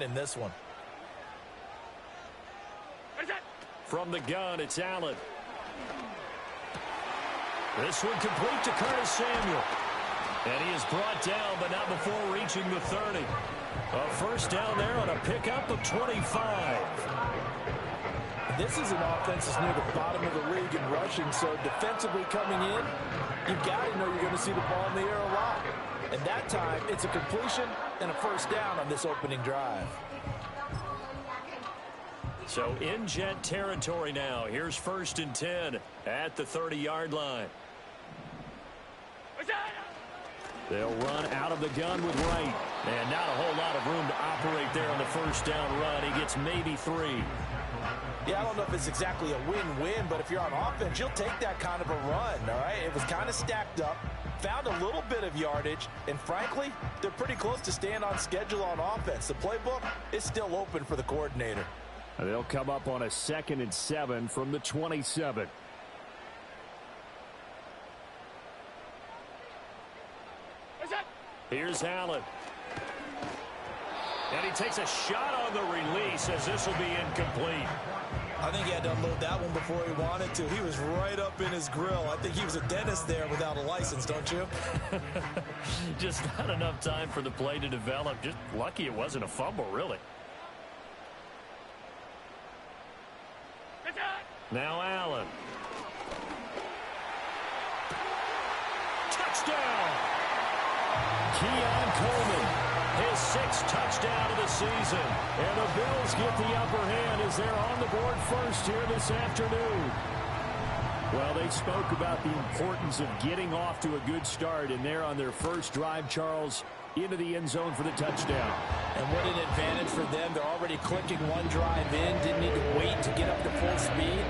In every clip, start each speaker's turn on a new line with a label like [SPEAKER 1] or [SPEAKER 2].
[SPEAKER 1] in this one.
[SPEAKER 2] From the gun, it's Allen. This one complete to Curtis Samuel. And he is brought down, but not before reaching the 30. A first down there on a pickup of 25.
[SPEAKER 1] This is an offense that's near the bottom of the league in rushing, so defensively coming in, you've got to know you're going to see the ball in the air a lot. And that time, it's a completion and a first down on this opening drive.
[SPEAKER 2] So in Jet territory now. Here's 1st and 10 at the 30-yard line. They'll run out of the gun with Wright. And not a whole lot of room to operate there on the first down run. He gets maybe 3.
[SPEAKER 1] Yeah, I don't know if it's exactly a win-win, but if you're on offense, you'll take that kind of a run, all right? It was kind of stacked up, found a little bit of yardage, and frankly, they're pretty close to staying on schedule on offense. The playbook is still open for the coordinator.
[SPEAKER 2] They'll come up on a 2nd and 7 from the 27. Here's Allen. And he takes a shot on the release as this will be incomplete.
[SPEAKER 1] I think he had to unload that one before he wanted to. He was right up in his grill. I think he was a dentist there without a license, don't you?
[SPEAKER 2] Just not enough time for the play to develop. Just lucky it wasn't a fumble, really. Now Allen. Touchdown! Keon Coleman, his 6th touchdown of the season. And the Bills get the upper hand as they're on the board first here this afternoon. Well, they spoke about the importance of getting off to a good start, and they're on their first drive, Charles, into the end zone for the touchdown.
[SPEAKER 1] And what an advantage for them. They're already clicking one drive in, didn't need to wait to get up to full speed.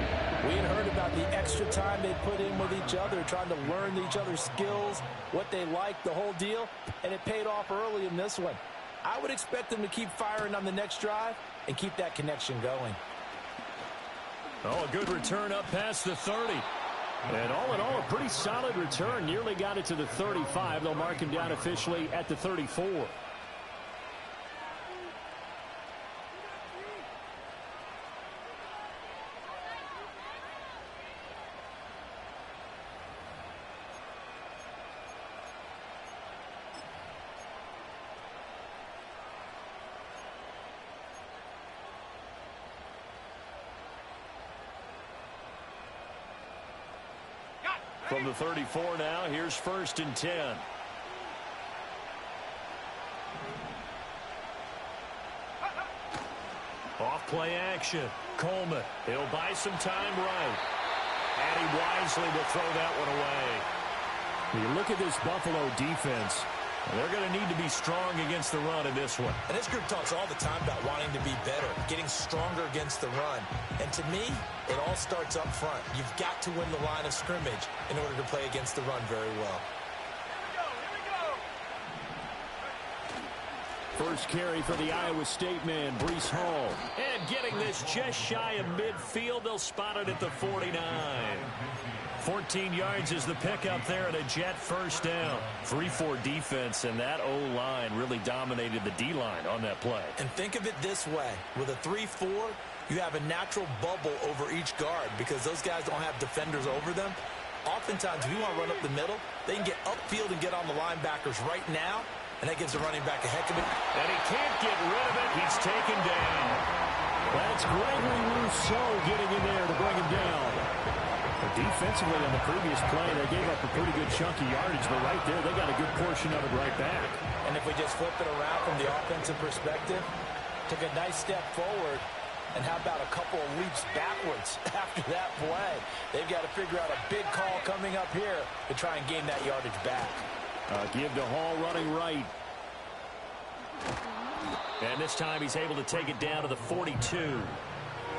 [SPEAKER 1] We had heard about the extra time they put in with each other, trying to learn each other's skills, what they like, the whole deal, and it paid off early in this one. I would expect them to keep firing on the next drive and keep that connection going.
[SPEAKER 2] Oh, a good return up past the 30. And all in all, a pretty solid return. Nearly got it to the 35. They'll mark him down officially at the 34. From the 34 now, here's 1st and 10. Off play action. Coleman. He'll buy some time right. And he wisely will throw that one away. You look at this Buffalo defense. They're going to need to be strong against the run in this one.
[SPEAKER 1] And this group talks all the time about wanting to be better, getting stronger against the run. And to me, it all starts up front. You've got to win the line of scrimmage in order to play against the run very well.
[SPEAKER 2] First carry for the Iowa State man, Breece Hall. And getting this just shy of midfield, they'll spot it at the 49. 14 yards is the pickup there and a Jet first down. 3-4 defense, and that O-line really dominated the D-line on that play.
[SPEAKER 1] And think of it this way. With a 3-4, you have a natural bubble over each guard because those guys don't have defenders over them. Oftentimes, if you want to run up the middle, they can get upfield and get on the linebackers right now, and that gives the running back a heck of it.
[SPEAKER 2] And he can't get rid of it. He's taken down. That's Gregory Rousseau getting in there to bring him down. But defensively on the previous play, they gave up a pretty good chunk of yardage, but right there, they got a good portion of it right back.
[SPEAKER 1] And if we just flip it around from the offensive perspective, took a nice step forward, and how about a couple of leaps backwards after that play? They've got to figure out a big call coming up here to try and gain that yardage back.
[SPEAKER 2] Give to Hall running right. And this time he's able to take it down to the 42.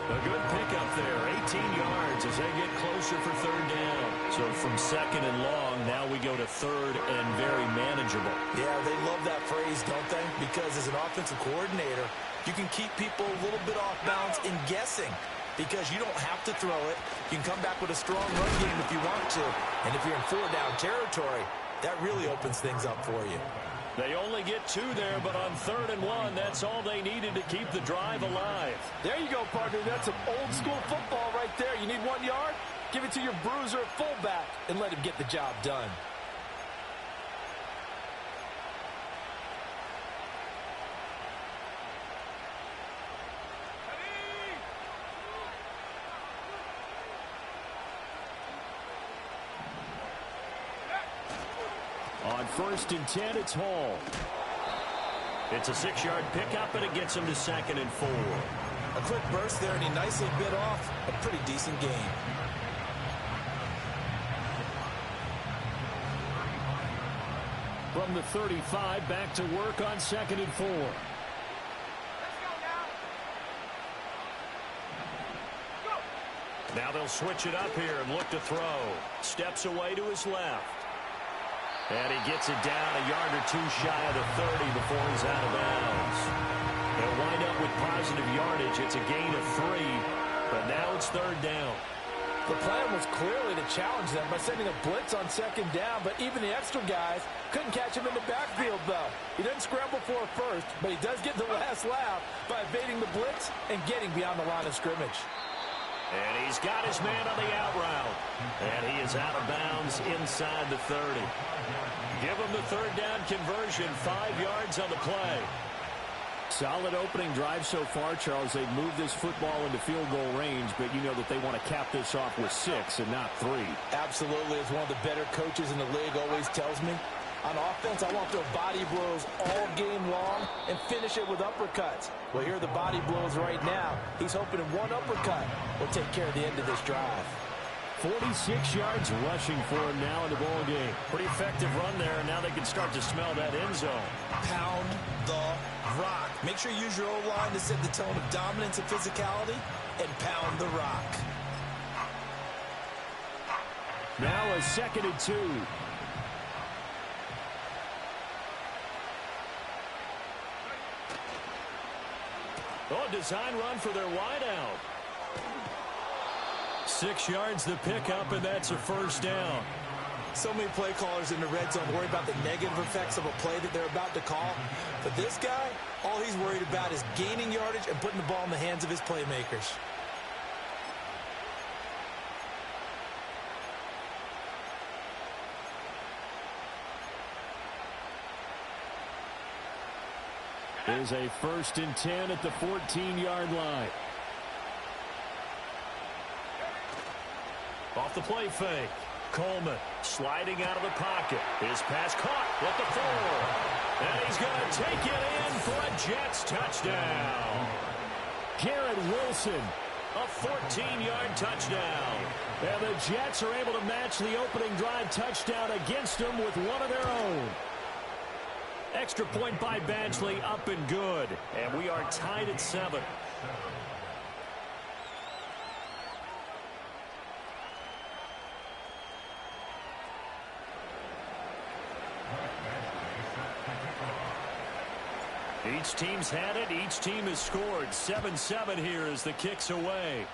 [SPEAKER 2] A good pickup there, 18 yards as they get closer for third down. So from 2nd and long, now we go to 3rd and very manageable.
[SPEAKER 1] Yeah, they love that phrase, don't they? Because as an offensive coordinator, you can keep people a little bit off balance in guessing because you don't have to throw it. You can come back with a strong run game if you want to. And if you're in 4-down territory, that really opens things up for you.
[SPEAKER 2] They only get 2 there, but on 3rd and 1, that's all they needed to keep the drive alive.
[SPEAKER 1] There you go, partner. That's some old-school football right there. You need 1 yard? Give it to your bruiser at fullback and let him get the job done.
[SPEAKER 2] On 1st and 10, it's Hall. It's a 6-yard pickup, and it gets him to 2nd and 4.
[SPEAKER 1] A quick burst there, and he nicely bit off a pretty decent gain.
[SPEAKER 2] From the 35, back to work on 2nd and 4. Now they'll switch it up here and look to throw. Steps away to his left. And he gets it down a yard or 2 shy of the 30 before he's out of bounds. They'll wind up with positive yardage. It's a gain of 3, but now it's 3rd down.
[SPEAKER 1] The plan was clearly to challenge them by sending a blitz on 2nd down, but even the extra guys couldn't catch him in the backfield, though. He doesn't scramble for a first, but he does get the last laugh by evading the blitz and getting beyond the line of scrimmage.
[SPEAKER 2] And he's got his man on the out route. And he is out of bounds inside the 30. Give him the 3rd down conversion, 5 yards on the play.
[SPEAKER 3] Solid opening drive so far, Charles. They've moved this football into field goal range, but you know that they want to cap this off with 6 and not 3.
[SPEAKER 1] Absolutely. As one of the better coaches in the league always tells me, on offense, I want to throw body blows all game long and finish it with uppercuts. Well, here are the body blows right now. He's hoping one uppercut will take care of the end of this drive.
[SPEAKER 2] 46 yards rushing for him now in the ball game. Pretty effective run there, and now they can start to smell that end zone.
[SPEAKER 1] Pound the rock. Make sure you use your O-line to set the tone of dominance and physicality, and pound the rock.
[SPEAKER 2] Now a 2nd and 2. Oh, design run for their wideout. 6 yards the pickup, and that's a 1st down.
[SPEAKER 1] So many play callers in the red zone worry about the negative effects of a play that they're about to call. But this guy, all he's worried about is gaining yardage and putting the ball in the hands of his playmakers.
[SPEAKER 2] There's a 1st and 10 at the 14-yard line. Off the play fake. Coleman sliding out of the pocket. His pass caught with the 4. And he's going to take it in for a Jets touchdown. Garrett Wilson, a 14-yard touchdown. And the Jets are able to match the opening drive touchdown against them with one of their own. Extra point by Badgley, up and good. And we are tied at 7. Each team's had it. Each team has scored. 7-7 here as the kick's away.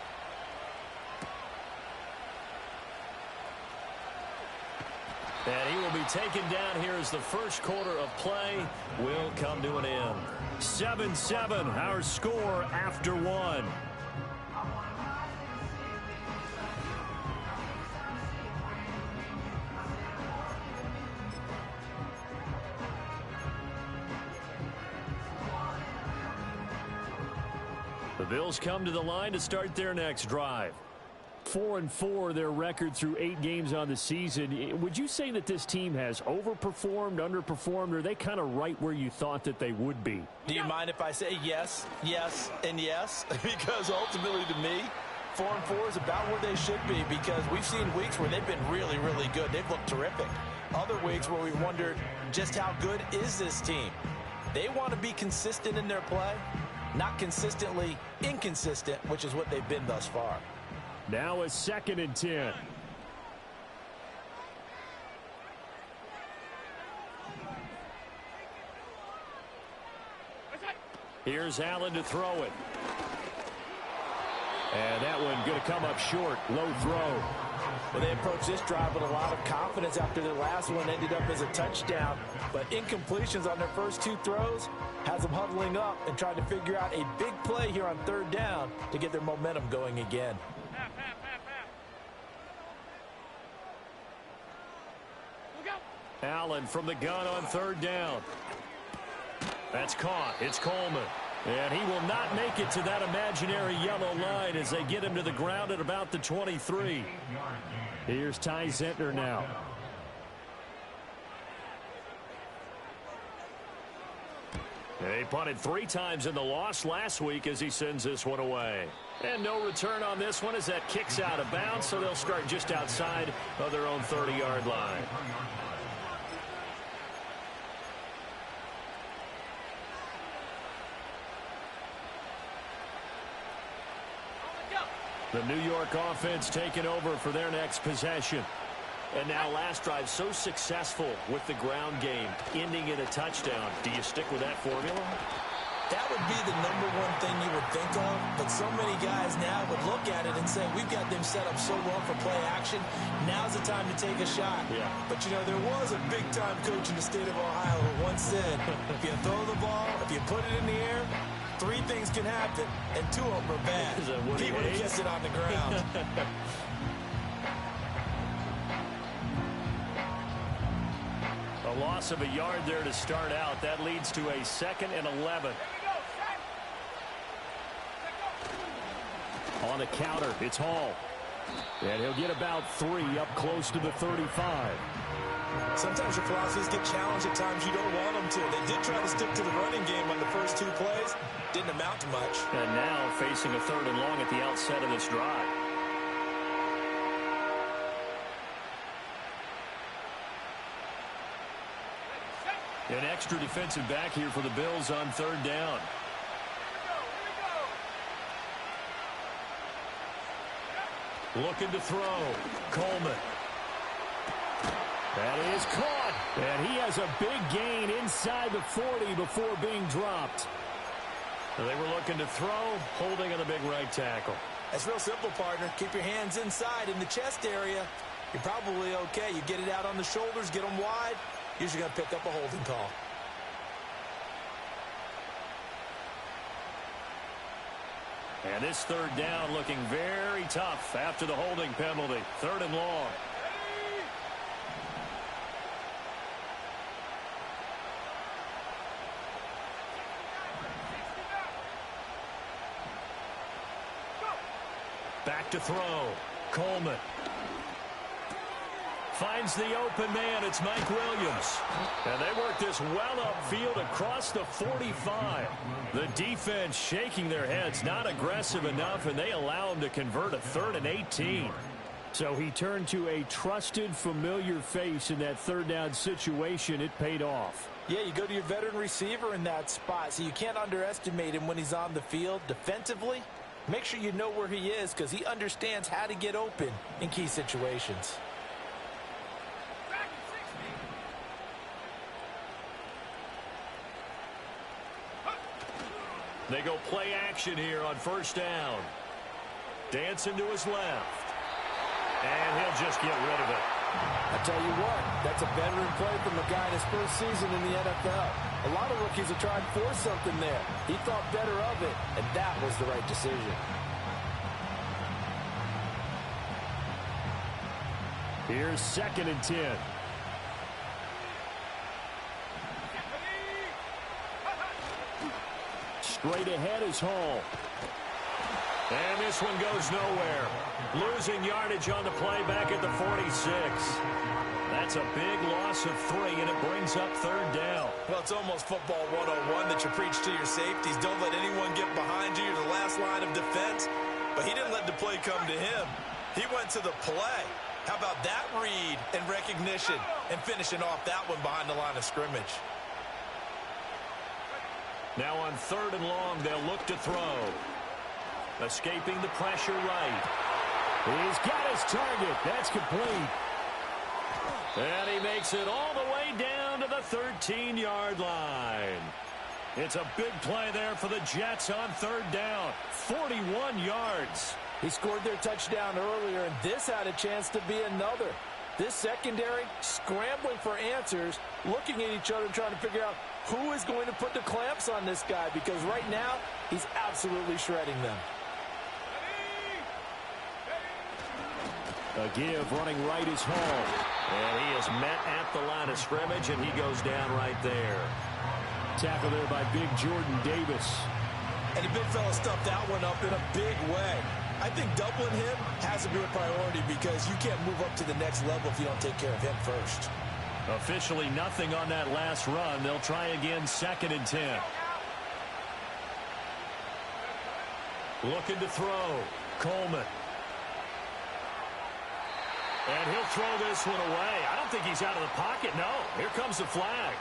[SPEAKER 2] And he will be taken down here as the first quarter of play will come to an end. 7-7, our score after 1. The Bills come to the line to start their next drive. 4-4 their record through 8 games on the season. Would you say that this team has overperformed, underperformed, or are they kind of right where you thought that they would be?
[SPEAKER 1] Do you mind if I say yes, yes, and yes? Because ultimately to me, 4-4 is about where they should be, because we've seen weeks where they've been really, really good. They've looked terrific. Other weeks where we wondered just how good is this team. They want to be consistent in their play, not consistently inconsistent, which is what they've been thus far.
[SPEAKER 2] Now a 2nd and 10. Here's Allen to throw it. And that one going to come up short. Low throw.
[SPEAKER 1] Well, they approached this drive with a lot of confidence after their last one ended up as a touchdown. But incompletions on their first two throws has them huddling up and trying to figure out a big play here on third down to get their momentum going again.
[SPEAKER 2] Allen from the gun on third down. That's caught. It's Coleman. And he will not make it to that imaginary yellow line as they get him to the ground at about the 23. Here's Ty Zentner now. He punted 3 times in the loss last week as he sends this one away. And no return on this one as that kicks out of bounds, so they'll start just outside of their own 30-yard line. The New York offense taking over for their next possession. And now last drive so successful with the ground game, ending in a touchdown. Do you stick with that formula?
[SPEAKER 1] That would be the number one thing you would think of, but so many guys now would look at it and say, we've got them set up so well for play action. Now's the time to take a shot. Yeah. But, you know, there was a big-time coach in the state of Ohio who once said, if you throw the ball, if you put it in the air, 3 things can happen, and 2 of them are bad. He would have kept it on the ground.
[SPEAKER 2] A loss of a yard there to start out. That leads to a 2nd and 11. On the counter, it's Hall. And he'll get about 3 up close to the 35.
[SPEAKER 1] Sometimes your philosophies get challenged at times you don't want them to. They did try to stick to the running game on the first 2 plays. Didn't amount to much.
[SPEAKER 2] And now facing a 3rd and long at the outset of this drive. An extra defensive back here for the Bills on 3rd down. Looking to throw. Coleman. That is caught. And he has a big gain inside the 40 before being dropped. They were looking to throw, holding on the big right tackle.
[SPEAKER 1] That's real simple, partner. Keep your hands inside in the chest area. You're probably okay. You get it out on the shoulders, get them wide. Usually going to pick up a holding call.
[SPEAKER 2] And this 3rd down looking very tough after the holding penalty. 3rd and long. Back to throw. Coleman. Finds the open man. It's Mike Williams. And they work this well upfield across the 45. The defense shaking their heads, not aggressive enough, and they allow him to convert a 3rd and 18. So he turned to a trusted, familiar face in that 3rd down situation. It paid off.
[SPEAKER 1] Yeah, you go to your veteran receiver in that spot, so you can't underestimate him when he's on the field. Defensively, make sure you know where he is because he understands how to get open in key situations.
[SPEAKER 2] They go play action here on 1st down. Dancing to his left. And he'll just get rid of it.
[SPEAKER 1] I tell you what, that's a veteran play from a guy in his first season in the NFL. A lot of rookies have tried to force something there. He thought better of it, and that was the right decision.
[SPEAKER 2] Here's 2nd and 10. Straight ahead is Hall. And this one goes nowhere. Losing yardage on the play back at the 46. That's a big loss of 3, and it brings up 3rd down.
[SPEAKER 1] Well, it's almost football 101 that you preach to your safeties. Don't let anyone get behind you. You're the last line of defense. But he didn't let the play come to him. He went to the play. How about that read and recognition and finishing off that one behind the line of scrimmage?
[SPEAKER 2] Now on 3rd and long, they'll look to throw. Escaping the pressure right. He's got his target. That's complete. And he makes it all the way down to the 13-yard line. It's a big play there for the Jets on third down. 41 yards.
[SPEAKER 1] He scored their touchdown earlier, and this had a chance to be another. This secondary scrambling for answers, looking at each other, trying to figure out who is going to put the clamps on this guy, because right now he's absolutely shredding them.
[SPEAKER 2] A give running right is Hall. And he is met at the line of scrimmage, and he goes down right there.
[SPEAKER 3] Tackle there by big Jordan Davis.
[SPEAKER 1] And the big fella stuffed that one up in a big way. I think doubling him has to be a priority because you can't move up to the next level if you don't take care of him first.
[SPEAKER 2] Officially nothing on that last run. They'll try again 2nd and 10. Looking to throw. Coleman. And he'll throw this one away. I don't think he's out of the pocket. No. Here comes the flag.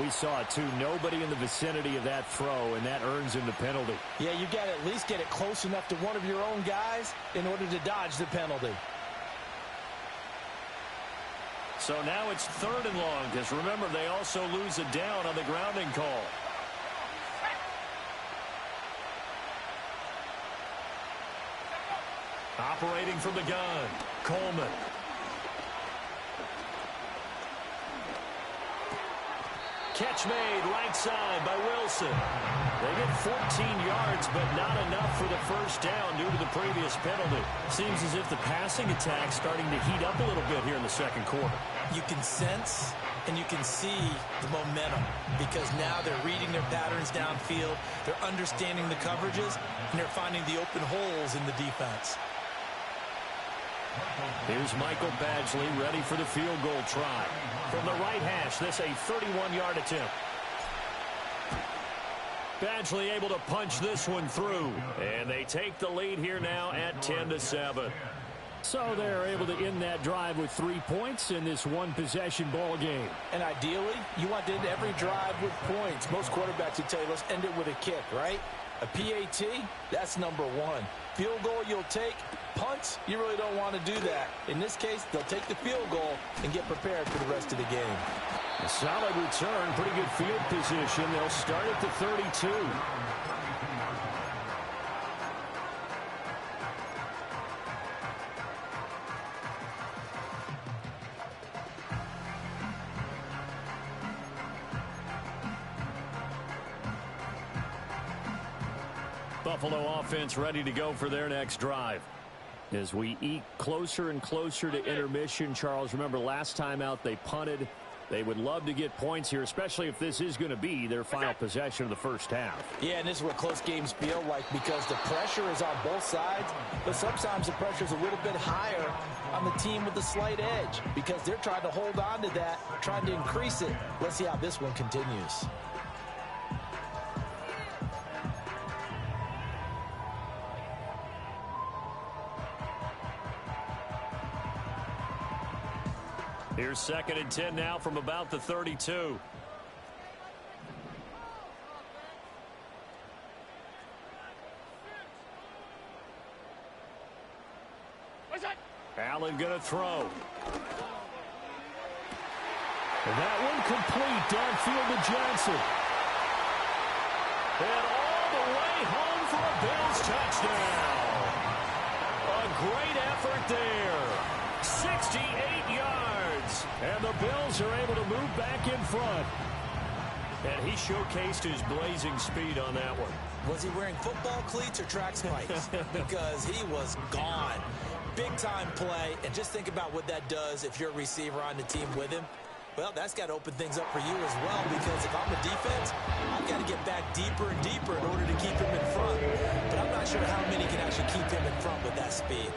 [SPEAKER 3] We saw it, too. Nobody in the vicinity of that throw, and that earns him the penalty.
[SPEAKER 1] Yeah, you got to at least get it close enough to one of your own guys in order to dodge the penalty.
[SPEAKER 2] So now it's 3rd and long, because remember, they also lose a down on the grounding call. Operating from the gun, Coleman. Catch made right side by Wilson. They get 14 yards, but not enough for the first down due to the previous penalty. Seems as if the passing attack's starting to heat up a little bit here in the second quarter.
[SPEAKER 1] You can sense and you can see the momentum because now they're reading their patterns downfield, they're understanding the coverages, and they're finding the open holes in the defense.
[SPEAKER 2] Here's Michael Badgley ready for the field goal try. From the right hash, this a 31-yard attempt. Badgley able to punch this one through. And they take the lead here now at 10-7.
[SPEAKER 3] So they're able to end that drive with 3 points in this one-possession ball game.
[SPEAKER 1] And ideally, you want to end every drive with points. Most quarterbacks would tell you, let's end it with a kick, right? A PAT, that's number one. Field goal you'll take. Punts, you really don't want to do that. In this case, they'll take the field goal and get prepared for the rest of the game.
[SPEAKER 3] A solid return, pretty good field position. They'll start at the 32.
[SPEAKER 2] Buffalo offense ready to go for their next drive.
[SPEAKER 3] As we eke closer and closer to intermission, Charles, remember last time out they punted. They would love to get points here, especially if this is going to be their final possession of the first half.
[SPEAKER 1] Yeah, and this is what close games feel like because the pressure is on both sides, but sometimes the pressure is a little bit higher on the team with the slight edge because they're trying to hold on to that, trying to increase it. Let's see how this one continues.
[SPEAKER 2] Here's 2nd and 10 now from about the 32. Allen going to throw.
[SPEAKER 3] And that one complete downfield to Johnson.
[SPEAKER 2] And all the way home for a Bills touchdown. A great effort there. 68 yards. And the Bills are able to move back in front. And he showcased his blazing speed on that one.
[SPEAKER 1] Was he wearing football cleats or track spikes? Because he was gone. Big-time play. And just think about what that does if you're a receiver on the team with him. Well, that's got to open things up for you as well because if I'm a defense, I've got to get back deeper and deeper in order to keep him in front. But I'm not sure how many can actually keep him in front with that speed.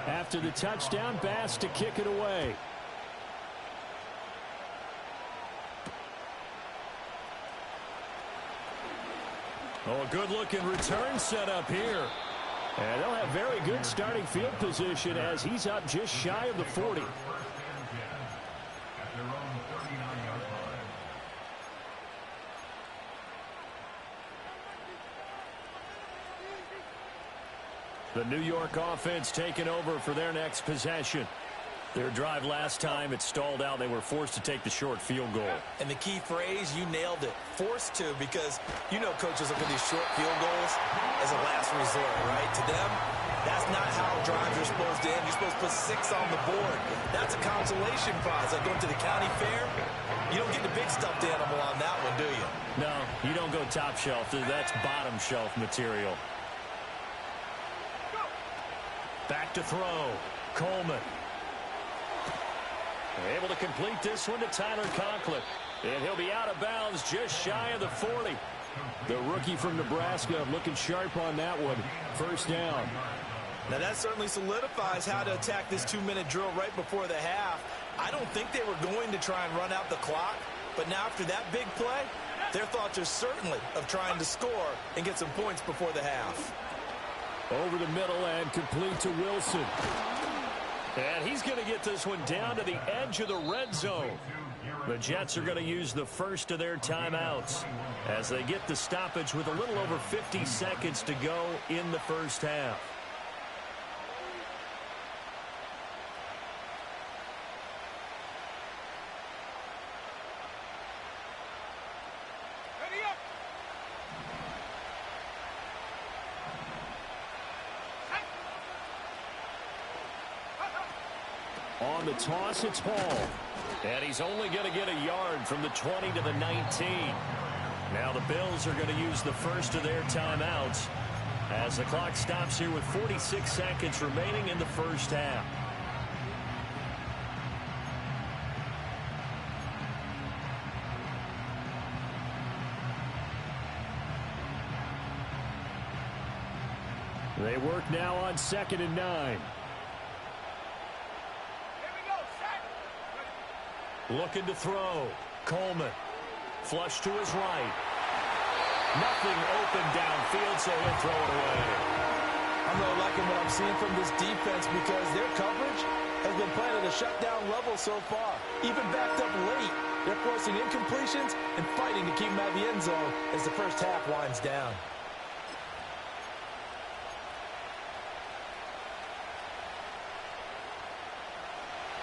[SPEAKER 3] After the touchdown, Bass to kick it away.
[SPEAKER 2] Oh, a good-looking return set up here.
[SPEAKER 3] And they'll have very good starting field position as he's up just shy of the 40.
[SPEAKER 2] The New York offense taking over for their next possession.
[SPEAKER 3] Their drive last time, it stalled out. They were forced to take the short field goal.
[SPEAKER 1] And the key phrase, you nailed it. Forced to, because you know coaches look at these short field goals as a last resort, right? To them, that's not how drives are supposed to end. You're supposed to put 6 on the board. That's a consolation prize. Like going to the county fair, you don't get the big stuffed animal on that one, do you?
[SPEAKER 3] No, you don't go top shelf. That's bottom shelf material. Back to throw. Coleman. Able to complete this one to Tyler Conklin. And he'll be out of bounds just shy of the 40. The rookie from Nebraska looking sharp on that one. First down.
[SPEAKER 1] Now that certainly solidifies how to attack this 2-minute drill right before the half. I don't think they were going to try and run out the clock, but now after that big play, their thoughts are certainly of trying to score and get some points before the half.
[SPEAKER 3] Over the middle and complete to Wilson. And he's going to get this one down to the edge of the red zone. The Jets are going to use the first of their timeouts as they get the stoppage with a little over 50 seconds to go in the first half. On the toss, it's Hall. And he's only going to get a yard from the 20 to the 19. Now the Bills are going to use the first of their timeouts as the clock stops here with 46 seconds remaining in the first half. They work now on 2nd and 9. Looking to throw. Coleman. Flush to his right. Nothing open downfield, so he'll throw it away.
[SPEAKER 1] I'm really liking what I'm seeing from this defense because their coverage has been playing at a shutdown level so far. Even backed up late, they're forcing incompletions and fighting to keep them out of the end zone as the first half winds down.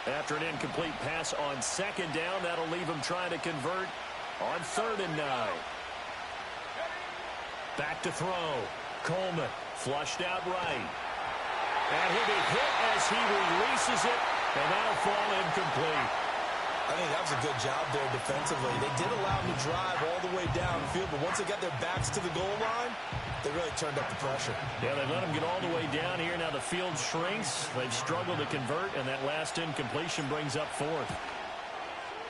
[SPEAKER 3] After an incomplete pass on 2nd down, that'll leave him trying to convert on 3rd and 9. Back to throw. Coleman flushed out right. And he'll be hit as he releases it, and that'll fall incomplete.
[SPEAKER 1] I think that was a good job there defensively. They did allow him to drive all the way downfield, but once they got their backs to the goal line, they really turned up the pressure.
[SPEAKER 3] Yeah, they let him get all the way down here. Now the field shrinks. They've struggled to convert, and that last incompletion brings up 4th.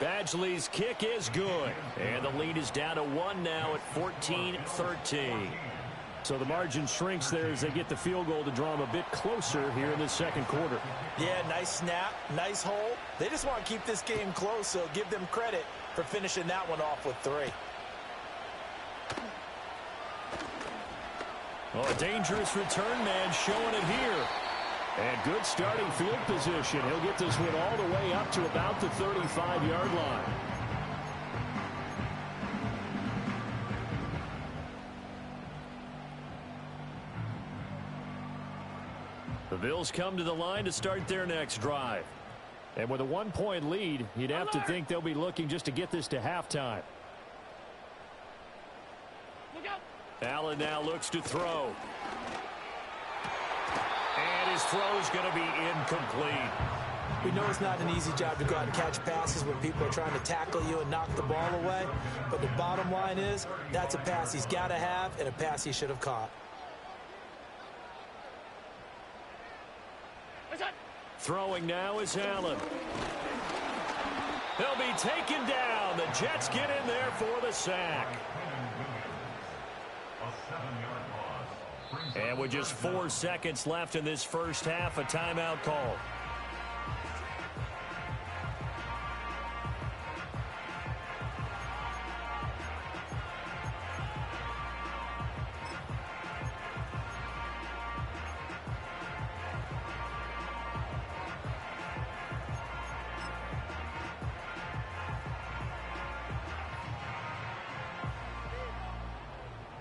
[SPEAKER 3] Badgley's kick is good, and the lead is down to 1 now at 14-13. So the margin shrinks there as they get the field goal to draw them a bit closer here in the second quarter.
[SPEAKER 1] Yeah, nice snap, nice hole. They just want to keep this game close, so give them credit for finishing that one off with 3.
[SPEAKER 3] Oh, a dangerous return man showing it here. And good starting field position. He'll get this one all the way up to about the 35-yard line. The Bills come to the line to start their next drive. And with a 1-point lead, you'd have to think they'll be looking just to get this to halftime. Allen now looks to throw. And his throw's going to be incomplete.
[SPEAKER 1] We know it's not an easy job to go out and catch passes when people are trying to tackle you and knock the ball away. But the bottom line is, that's a pass he's got to have and a pass he should have caught.
[SPEAKER 3] Throwing now is Allen. He'll be taken down. The Jets get in there for the sack. And with just 4 seconds left in this first half, a timeout call.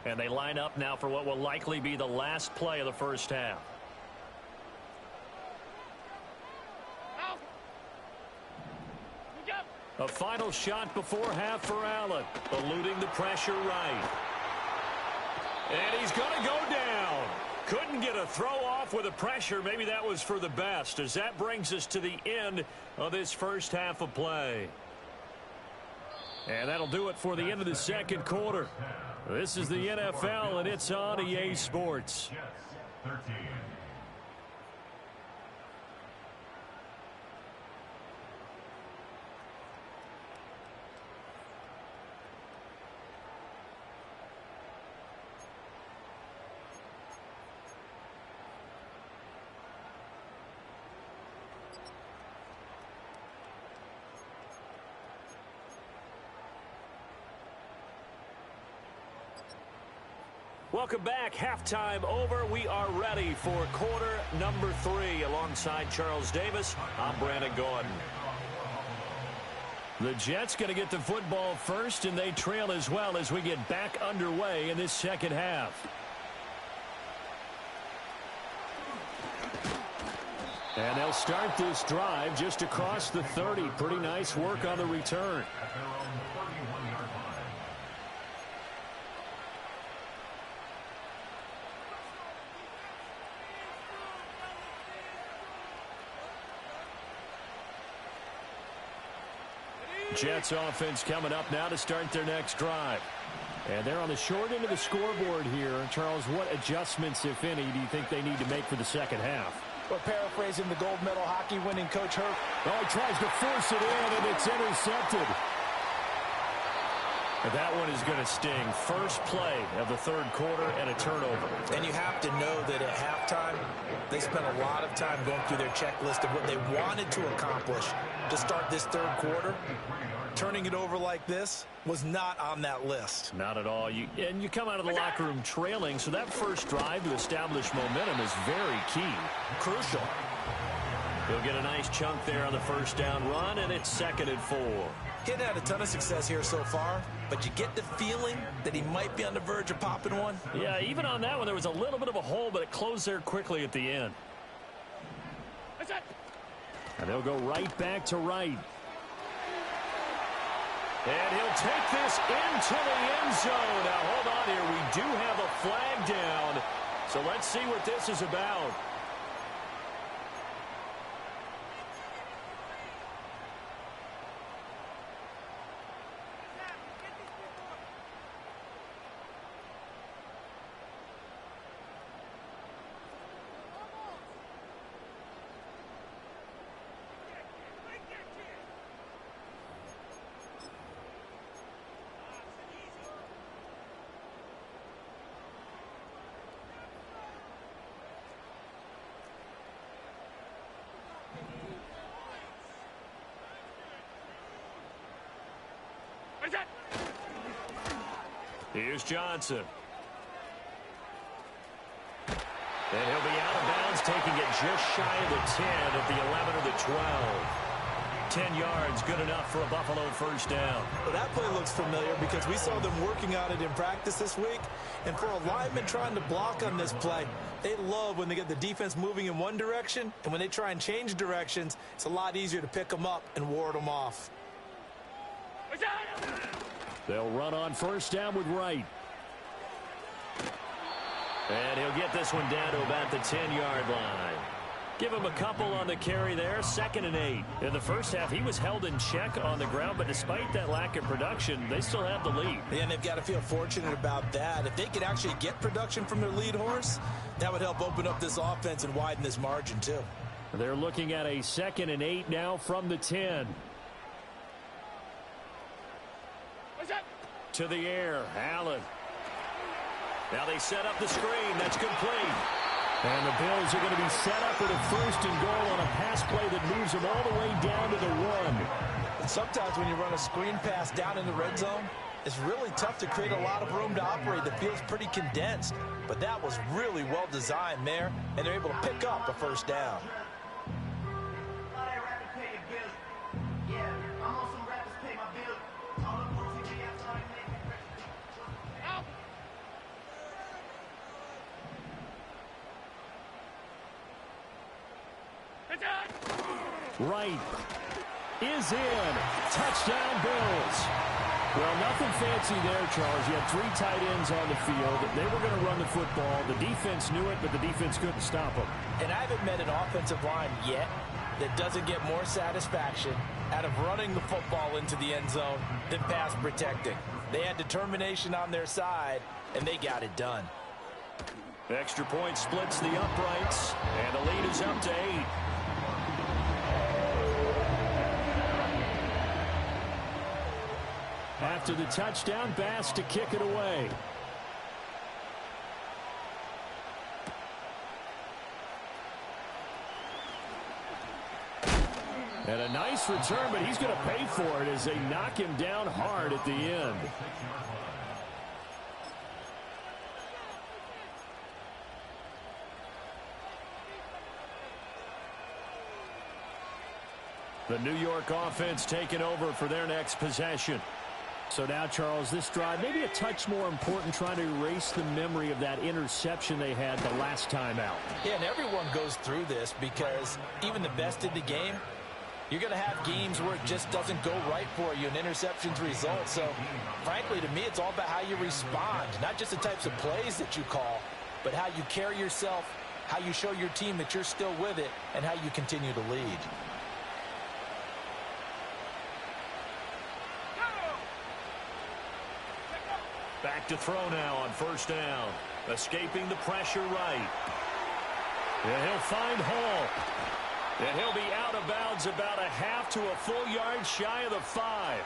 [SPEAKER 3] And they line up now for what will likely be the last play of the first half. A final shot before half for Allen. Eluding the pressure right. And he's going to go down. Couldn't get a throw off with the pressure. Maybe that was for the best, as that brings us to the end of this first half of play. And that'll do it for the end of the second quarter. This is the NFL, and it's on EA Sports. Welcome back. Halftime over. We are ready for quarter number 3. Alongside Charles Davis, I'm Brandon Gordon. The Jets going to get the football first, and they trail as well as we get back underway in this second half. And they'll start this drive just across the 30. Pretty nice work on the return. Jets offense coming up now to start their next drive. And they're on the short end of the scoreboard here. Charles, what adjustments, if any, do you think they need to make for the second half?
[SPEAKER 1] Well, paraphrasing the gold medal hockey winning coach Herb.
[SPEAKER 3] Oh, he tries to force it in, and it's intercepted. And that one is going to sting. First play of the third quarter and a turnover.
[SPEAKER 1] And you have to know that at halftime, they spent a lot of time going through their checklist of what they wanted to accomplish to start this third quarter. Turning it over like this was not on that list.
[SPEAKER 3] Not at all. You come out of the locker room trailing, so that first drive to establish momentum is very key.
[SPEAKER 1] Crucial.
[SPEAKER 3] He'll get a nice chunk there on the first down run, and it's 2nd and 4.
[SPEAKER 1] He hadn't had a ton of success here so far, but you get the feeling that he might be on the verge of popping one.
[SPEAKER 3] Yeah, even on that one, there was a little bit of a hole, but it closed there quickly at the end. And they'll go right back to right. And he'll take this into the end zone. Now, hold on here. We do have a flag down. So let's see what this is about. Here's Johnson. And he'll be out of bounds, taking it just shy of the 10 at the 11 or the 12. 10 yards, good enough for a Buffalo first down.
[SPEAKER 1] Well, that play looks familiar because we saw them working on it in practice this week. And for a lineman trying to block on this play, they love when they get the defense moving in one direction. And when they try and change directions, it's a lot easier to pick them up and ward them off.
[SPEAKER 3] They'll run on first down with Wright. And he'll get this one down to about the 10-yard line. Give him a couple on the carry there. 2nd and 8. In the first half, he was held in check on the ground, but despite that lack of production, they still have the lead.
[SPEAKER 1] Yeah, and they've got to feel fortunate about that. If they could actually get production from their lead horse, that would help open up this offense and widen this margin, too.
[SPEAKER 3] They're looking at a 2nd and 8 now from the 10. To the air, Allen. Now they set up the screen. That's complete. And the Bills are going to be set up with a 1st and goal on a pass play that moves them all the way down to the 1.
[SPEAKER 1] And sometimes when you run a screen pass down in the red zone, it's really tough to create a lot of room to operate. The field's pretty condensed. But that was really well designed there, and they're able to pick up a first down.
[SPEAKER 3] Right.
[SPEAKER 2] is in. Touchdown, Bills. Well, nothing fancy there, Charles. You had 3 tight ends on the field. They were going to run the football. The defense knew it, but the defense couldn't stop them.
[SPEAKER 1] And I haven't met an offensive line yet that doesn't get more satisfaction out of running the football into the end zone than pass protecting. They had determination on their side, and they got it done.
[SPEAKER 3] Extra point splits the uprights, and the lead is up to 8.
[SPEAKER 2] After the touchdown, Bass to kick it away. And a nice return, but he's going to pay for it as they knock him down hard at the end. The New York offense taking over for their next possession. So now, Charles, this drive maybe a touch more important, trying to erase the memory of that interception they had the last time out.
[SPEAKER 1] Yeah, and everyone goes through this because even the best in the game, you're going to have games where it just doesn't go right for you, and interceptions result. So, frankly, to me, it's all about how you respond, not just the types of plays that you call, but how you carry yourself, how you show your team that you're still with it, and how you continue to lead.
[SPEAKER 3] Back to throw now on first down. Escaping the pressure right.
[SPEAKER 2] And he'll find Hall.
[SPEAKER 3] And he'll be out of bounds about a half to a full yard shy of the 5.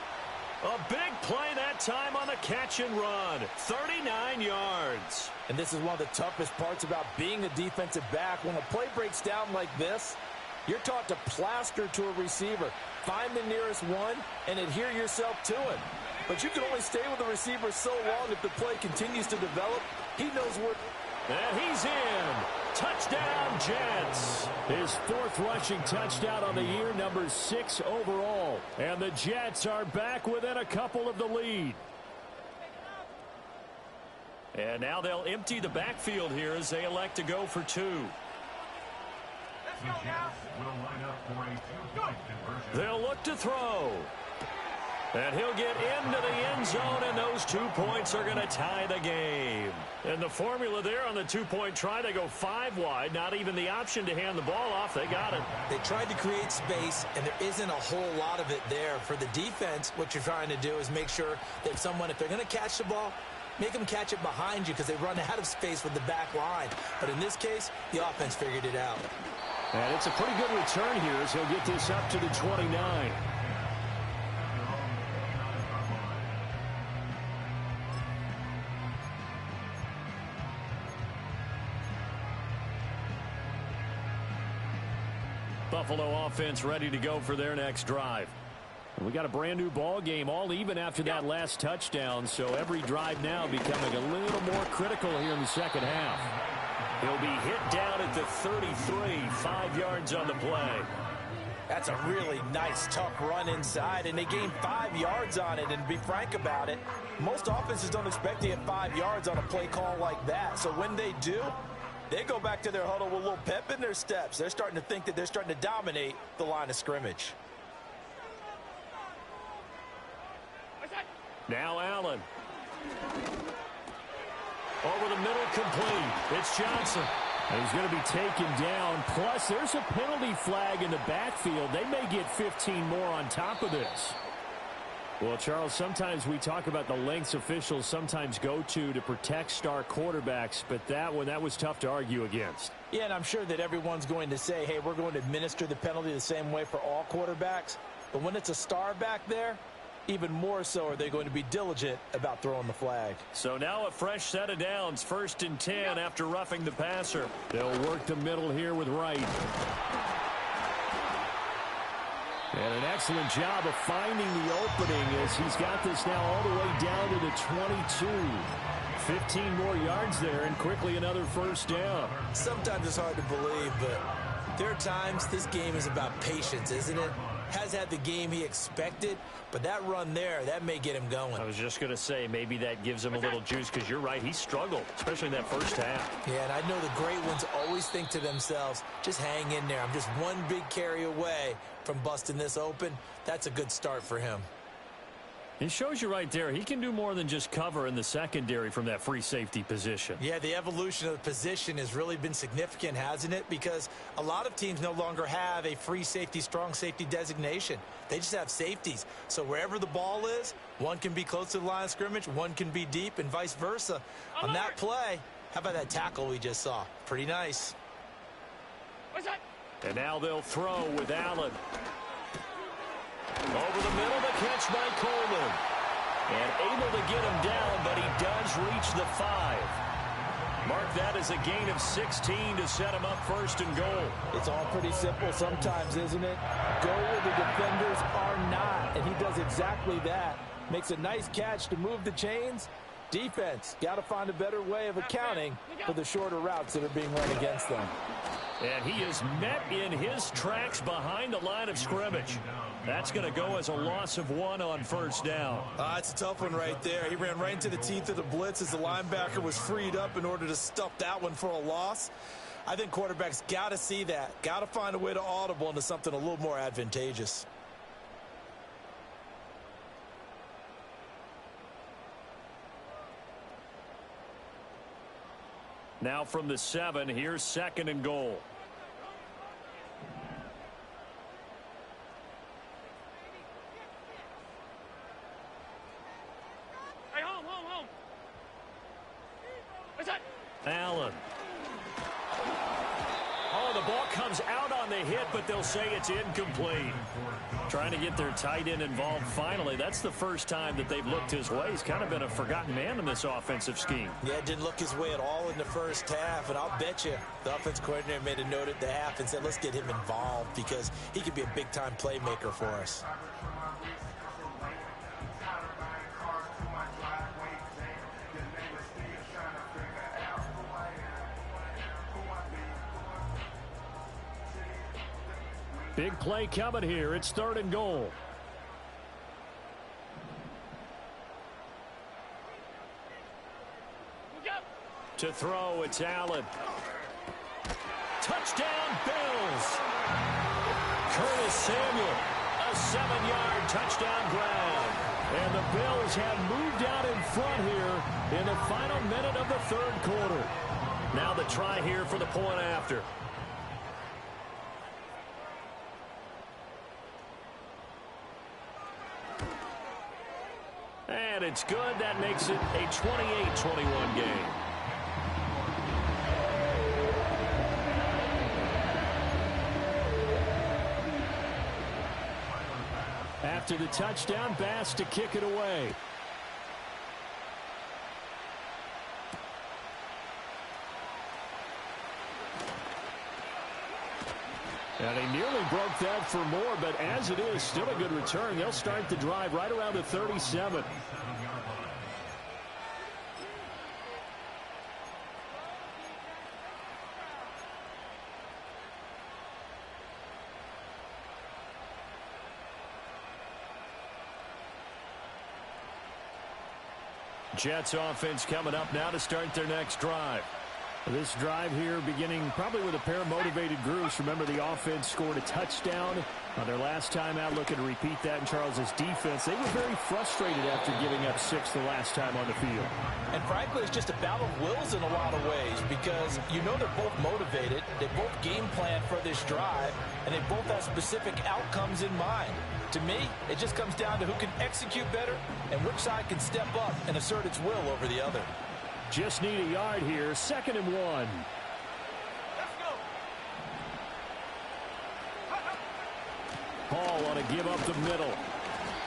[SPEAKER 3] A big play that time on the catch and run. 39 yards.
[SPEAKER 1] And this is one of the toughest parts about being a defensive back. When a play breaks down like this, you're taught to plaster to a receiver. Find the nearest one and adhere yourself to it. But you can only stay with the receiver so long if the play continues to develop. He knows where.
[SPEAKER 2] And he's in. Touchdown, Jets. His 4th rushing touchdown on the year, number 6 overall. And the Jets are back within a couple of the lead.
[SPEAKER 3] And now they'll empty the backfield here as they elect to go for 2. They'll look to throw. And he'll get into the end zone, and those 2 points are going to tie the game. And the formula there on the 2-point try, they go 5 wide, not even the option to hand the ball off. They got it.
[SPEAKER 1] They tried to create space, and there isn't a whole lot of it there. For the defense, what you're trying to do is make sure that someone, if they're going to catch the ball, make them catch it behind you because they run out of space with the back line. But in this case, the offense figured it out.
[SPEAKER 2] And it's a pretty good return here as he'll get this up to the 29. Buffalo offense ready to go for their next drive. And we got a brand new ball game, all even after that last touchdown, so every drive now becoming a little more critical here in the second half.
[SPEAKER 3] He'll be hit down at the 33, 5 yards on the play.
[SPEAKER 1] That's a really nice, tough run inside, and they gained 5 yards on it. And to be frank about it, most offenses don't expect to get 5 yards on a play call like that. So when they do, they go back to their huddle with a little pep in their steps. They're starting to think that they're starting to dominate the line of scrimmage.
[SPEAKER 2] Now Allen. Over the middle, complete. It's Johnson. And he's going to be taken down. Plus, there's a penalty flag in the backfield. They may get 15 more on top of this. Well, Charles, sometimes we talk about the lengths officials sometimes go to protect star quarterbacks, but that was tough to argue against.
[SPEAKER 1] Yeah, and I'm sure that everyone's going to say, hey, we're going to administer the penalty the same way for all quarterbacks. But when it's a star back there, even more so are they going to be diligent about throwing the flag.
[SPEAKER 3] So now a fresh set of downs, 1st and 10 after roughing the passer.
[SPEAKER 2] They'll work the middle here with Wright. And an excellent job of finding the opening as he's got this now all the way down to the 22. 15 more yards there and quickly another first down.
[SPEAKER 1] Sometimes it's hard to believe, but there are times this game is about patience, isn't it? has had the game he expected, but that run there, that may get him going.
[SPEAKER 3] I was just going to say, maybe that gives him a little juice, because you're right, he struggled, especially in that first half.
[SPEAKER 1] Yeah, and I know the great ones always think to themselves, just hang in there. I'm just one big carry away from busting this open. That's a good start for him.
[SPEAKER 3] It shows you right there, he can do more than just cover in the secondary from that free safety position.
[SPEAKER 1] Yeah, the evolution of the position has really been significant, hasn't it? Because a lot of teams no longer have a free safety, strong safety designation. They just have safeties. So wherever the ball is, one can be close to the line of scrimmage, one can be deep, and vice versa. On that play, how about that tackle we just saw? Pretty nice.
[SPEAKER 3] And now they'll throw with Allen. Over the middle, the catch by Coleman. And able to get him down, but he does reach the 5. Mark that as a gain of 16 to set him up first and goal.
[SPEAKER 1] It's all pretty simple sometimes, isn't it? Go where the defenders are not, and he does exactly that. Makes a nice catch to move the chains. Defense, got to find a better way of accounting for the shorter routes that are being run against them.
[SPEAKER 3] And he is met in his tracks behind the line of scrimmage. That's going to go as a loss of 1 on first down.
[SPEAKER 1] It's a tough one right there. He ran right into the teeth of the blitz as the linebacker was freed up in order to stuff that one for a loss. I think quarterbacks got to see that. Got to find a way to audible into something a little more advantageous.
[SPEAKER 3] Now from the 7, here's second and goal.
[SPEAKER 4] Hey, home. What's that?
[SPEAKER 3] Allen. Oh, the ball comes out on the hit, but they'll say it's incomplete. Trying to get their tight end involved finally. That's the first time that they've looked his way. He's kind of been a forgotten man in this offensive scheme.
[SPEAKER 1] Yeah, didn't look his way at all in the first half, and I'll bet you the offense coordinator made a note at the half and said, let's get him involved because he could be a big-time playmaker for us.
[SPEAKER 3] Big play coming here. It's third and goal. To throw, it's Allen. Touchdown, Bills. Curtis Samuel, a 7-yard touchdown grab. And the Bills have moved out in front here in the final minute of the third quarter. Now the try here for the point after. And it's good. That makes it a 28-21 game. After the touchdown, Bass to kick it away. And he nearly broke that for more, but as it is, still a good return. They'll start the drive right around the 37. Jets offense coming up now to start their next drive. This drive here beginning probably with a pair of motivated groups. Remember, the offense scored a touchdown on their last time out. Looking to repeat that in Charles's defense. They were very frustrated after giving up 6 the last time on the field.
[SPEAKER 1] And frankly, it's just a battle of wills in a lot of ways because you know they're both motivated. They both game plan for this drive, and they both have specific outcomes in mind. To me, it just comes down to who can execute better and which side can step up and assert its will over the other.
[SPEAKER 3] Just need a yard here. 2nd and 1.
[SPEAKER 4] Let's go.
[SPEAKER 3] Paul on a give up the middle.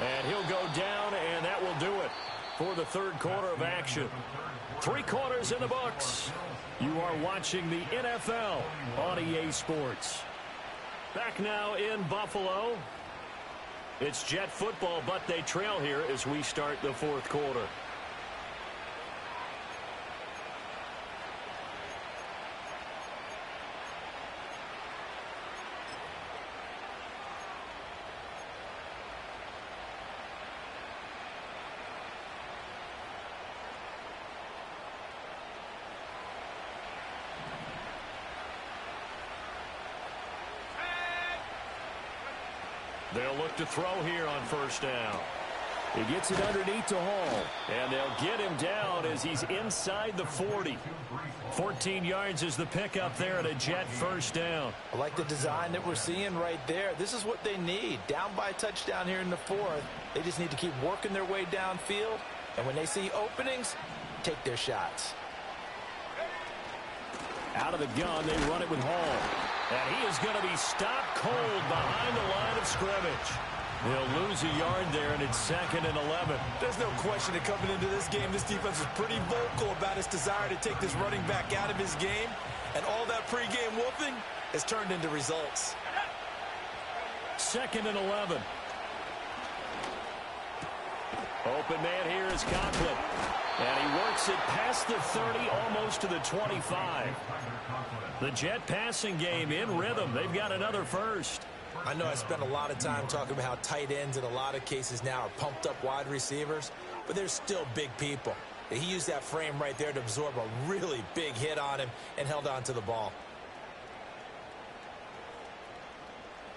[SPEAKER 3] And he'll go down, and that will do it for the third quarter of action. 3 quarters in the books. You are watching the NFL on EA Sports. Back now in Buffalo. It's Jet football, but they trail here as we start the fourth quarter. They'll look to throw here on first down.
[SPEAKER 1] He gets it underneath to Hall.
[SPEAKER 3] And they'll get him down as he's inside the 40. 14 yards is the pickup there at a Jet first down.
[SPEAKER 1] I like the design that we're seeing right there. This is what they need. Down by a touchdown here in the fourth. They just need to keep working their way downfield. And when they see openings, take their shots.
[SPEAKER 3] Out of the gun, they run it with Hall. And he is going to be stopped cold behind the line of scrimmage. They'll lose a yard there, and it's 2nd and 11.
[SPEAKER 1] There's no question that coming into this game, this defense was pretty vocal about its desire to take this running back out of his game. And all that pregame whooping has turned into results.
[SPEAKER 3] 2nd and 11. Open man here is Conklin. And he works it past the 30, almost to the 25. The Jet passing game in rhythm. They've got another first.
[SPEAKER 1] I know I spent a lot of time talking about how tight ends in a lot of cases now are pumped up wide receivers, but they're still big people. He used that frame right there to absorb a really big hit on him and held on to the ball.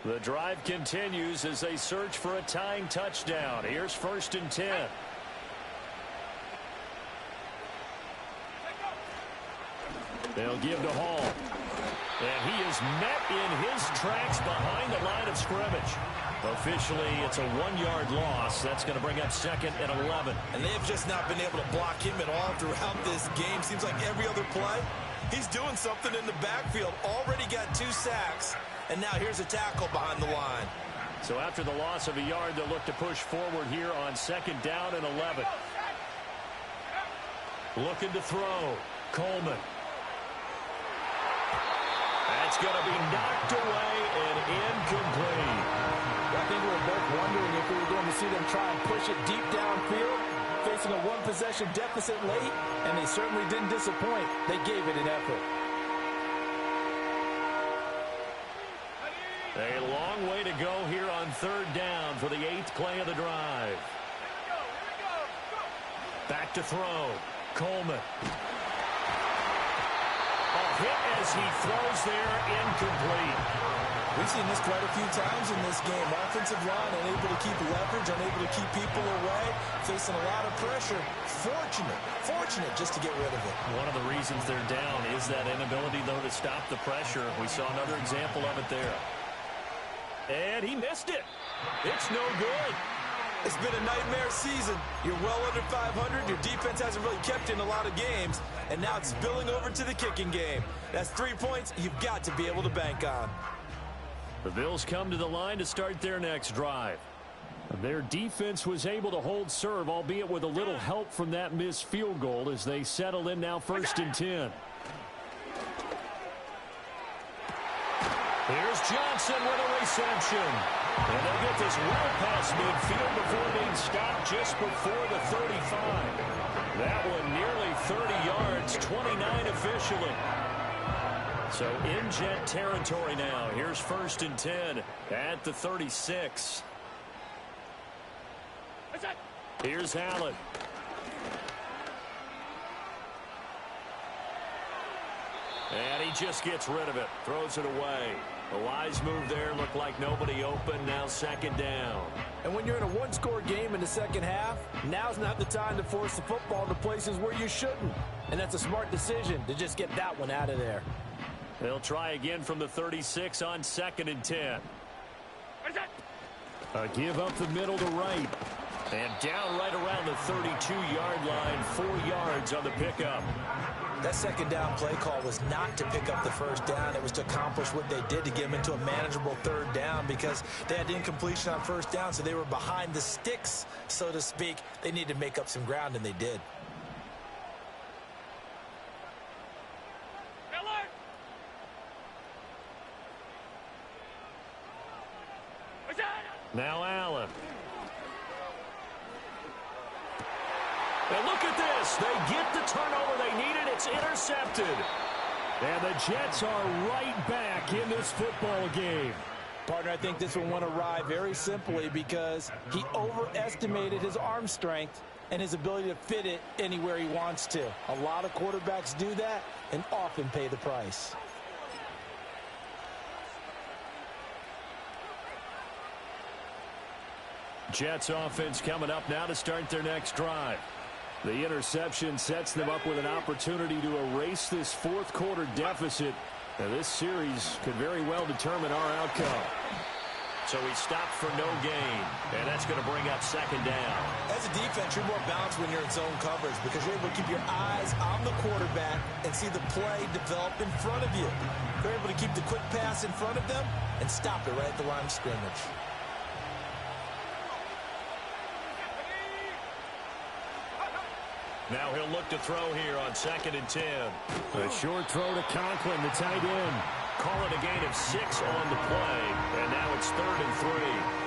[SPEAKER 3] The drive continues as they search for a tying touchdown. Here's 1st and 10. They'll give to Hall. And he is met in his tracks behind the line of scrimmage. Officially, it's a 1-yard loss. That's going to bring up 2nd and 11.
[SPEAKER 1] And they've just not been able to block him at all throughout this game. Seems like every other play, he's doing something in the backfield. Already got 2 sacks, and now here's a tackle behind the line.
[SPEAKER 3] So after the loss of a yard, they'll look to push forward here on 2nd down and 11. Looking to throw. Coleman. That's going to be knocked away and incomplete.
[SPEAKER 1] I think we were both wondering if we were going to see them try and push it deep downfield, facing a 1-possession deficit late, and they certainly didn't disappoint. They gave it an effort.
[SPEAKER 3] A long way to go here on 3rd down for the 8th play of the drive. Back to throw. Coleman. Hit as he throws there, incomplete.
[SPEAKER 1] We've seen this quite a few times in this game. Offensive line unable to keep leverage, unable to keep people away, facing a lot of pressure. Fortunate just to get rid of it.
[SPEAKER 3] One of the reasons they're down is that inability, though, to stop the pressure. We saw another example of it there. And he missed it. It's no good.
[SPEAKER 1] It's been a nightmare season. You're well under 500. Your defense hasn't really kept in a lot of games. And now it's spilling over to the kicking game. That's 3 points you've got to be able to bank on.
[SPEAKER 3] The Bills come to the line to start their next drive. Their defense was able to hold serve, albeit with a little help from that missed field goal as they settle in now 1st and 10. Here's Johnson with a reception. And they'll get this well past midfield before being stopped just before the 35. That one nearly 30 yards, 29 officially. So in Jet territory now. Here's 1st and 10 at the 36. Here's Allen. And he just gets rid of it. Throws it away. A wise move there. Looked like nobody open. Now 2nd down.
[SPEAKER 1] And when you're in a 1-score game in the second half, now's not the time to force the football to places where you shouldn't. And that's a smart decision to just get that one out of there.
[SPEAKER 3] They'll try again from the 36 on 2nd and 10. A give up the middle to right. And down right around the 32-yard line, 4 yards on the pickup.
[SPEAKER 1] That 2nd down play call was not to pick up the 1st down. It was to accomplish what they did to get them into a manageable 3rd down because they had incompletion on 1st down, so they were behind the sticks, so to speak. They needed to make up some ground, and they did.
[SPEAKER 3] Now Allen. And look at this. They get the turnover they needed. It's intercepted. And the Jets are right back in this football game.
[SPEAKER 1] Partner, I think this one went awry very simply because he overestimated his arm strength and his ability to fit it anywhere he wants to. A lot of quarterbacks do that and often pay the price.
[SPEAKER 3] Jets offense coming up now to start their next drive. The interception sets them up with an opportunity to erase this fourth quarter deficit. Now, this series could very well determine our outcome. So he stopped for no gain, and that's going to bring up second down.
[SPEAKER 1] As a defense, you're more balanced when you're in zone coverage because you're able to keep your eyes on the quarterback and see the play develop in front of you. You're able to keep the quick pass in front of them and stop it right at the line of scrimmage.
[SPEAKER 3] Now he'll look to throw here on 2nd and 10.
[SPEAKER 2] A short throw to Conklin, the tight end.
[SPEAKER 3] Call it a gain of 6 on the play, and now it's 3rd and 3.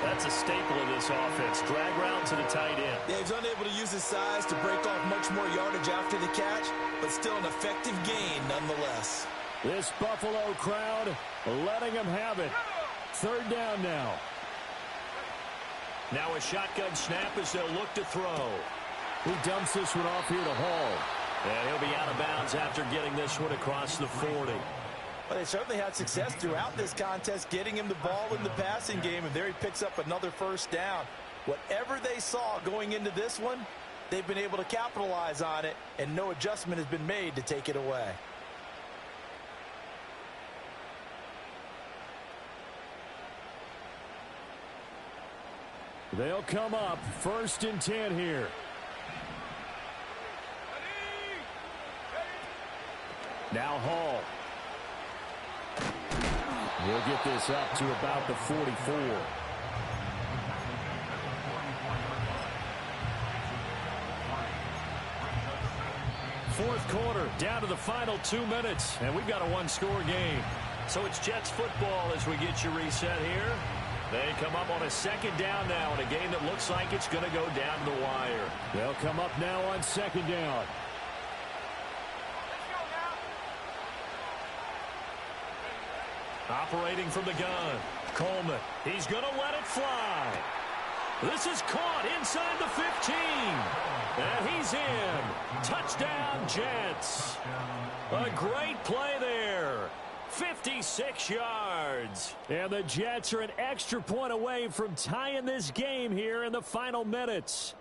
[SPEAKER 3] That's a staple of this offense. Drag route to the tight end.
[SPEAKER 1] Yeah, he's unable to use his size to break off much more yardage after the catch, but still an effective gain nonetheless.
[SPEAKER 2] This Buffalo crowd letting them have it. 3rd down now.
[SPEAKER 3] Now a shotgun snap as they'll look to throw.
[SPEAKER 2] He dumps this one off here to Hall.
[SPEAKER 3] And he'll be out of bounds after getting this one across the 40.
[SPEAKER 1] Well, they certainly had success throughout this contest getting him the ball in the passing game, and there he picks up another 1st down. Whatever they saw going into this one, they've been able to capitalize on it, and no adjustment has been made to take it away.
[SPEAKER 2] They'll come up 1st and 10 here. Now Hall. We'll get this up to about the 44.
[SPEAKER 3] Fourth quarter, down to the final 2 minutes, and we've got a one-score game. So it's Jets football as we get you reset here. They come up on a 2nd down now in a game that looks like it's going to go down to the wire.
[SPEAKER 2] They'll come up now on 2nd down.
[SPEAKER 3] Operating from the gun, Coleman. He's going to let it fly. This is caught inside the 15. And he's in. Touchdown, Jets. A great play there. 56 yards.
[SPEAKER 2] And the Jets are an extra point away from tying this game here in the final minutes.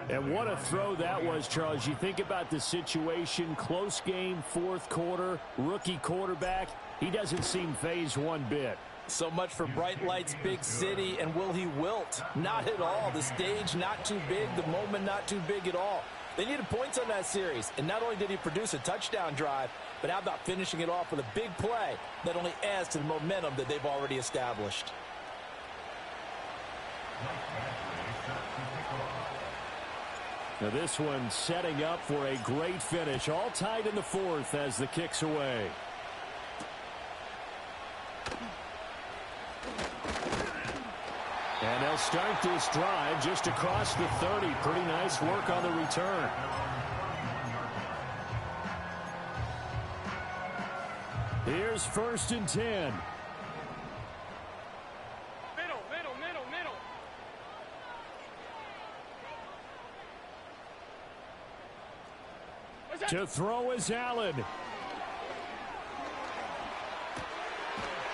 [SPEAKER 2] And what a throw that was, Charles. You think about the situation, close game, 4th quarter, rookie quarterback. He doesn't seem fazed one bit.
[SPEAKER 1] So much for bright lights, big city, and will he wilt? Not at all. The stage not too big, the moment not too big at all. They needed points on that series, and not only did he produce a touchdown drive, but how about finishing it off with a big play that only adds to the momentum that they've already established.
[SPEAKER 2] Now this one setting up for a great finish. All tied in the 4th as the kick's away. And they'll start this drive just across the 30. Pretty nice work on the return. Here's 1st and 10.
[SPEAKER 4] Middle.
[SPEAKER 2] To throw is Allen.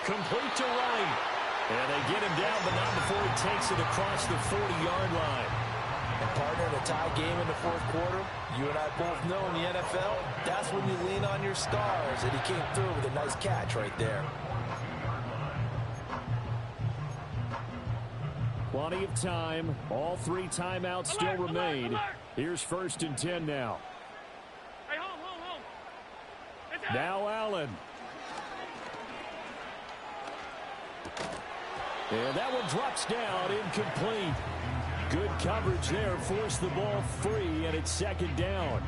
[SPEAKER 3] Complete to right. And they get him down, but not before he takes it across the 40-yard line.
[SPEAKER 1] And partner, in a tie game in the 4th quarter, you and I both know in the NFL, that's when you lean on your stars, and he came through with a nice catch right there.
[SPEAKER 2] Plenty of time. All 3 timeouts still remain. Here's 1st and 10 now.
[SPEAKER 4] Hey, home.
[SPEAKER 2] Now Allen. And that one drops down, incomplete. Good coverage there, forced the ball free, and it's 2nd down.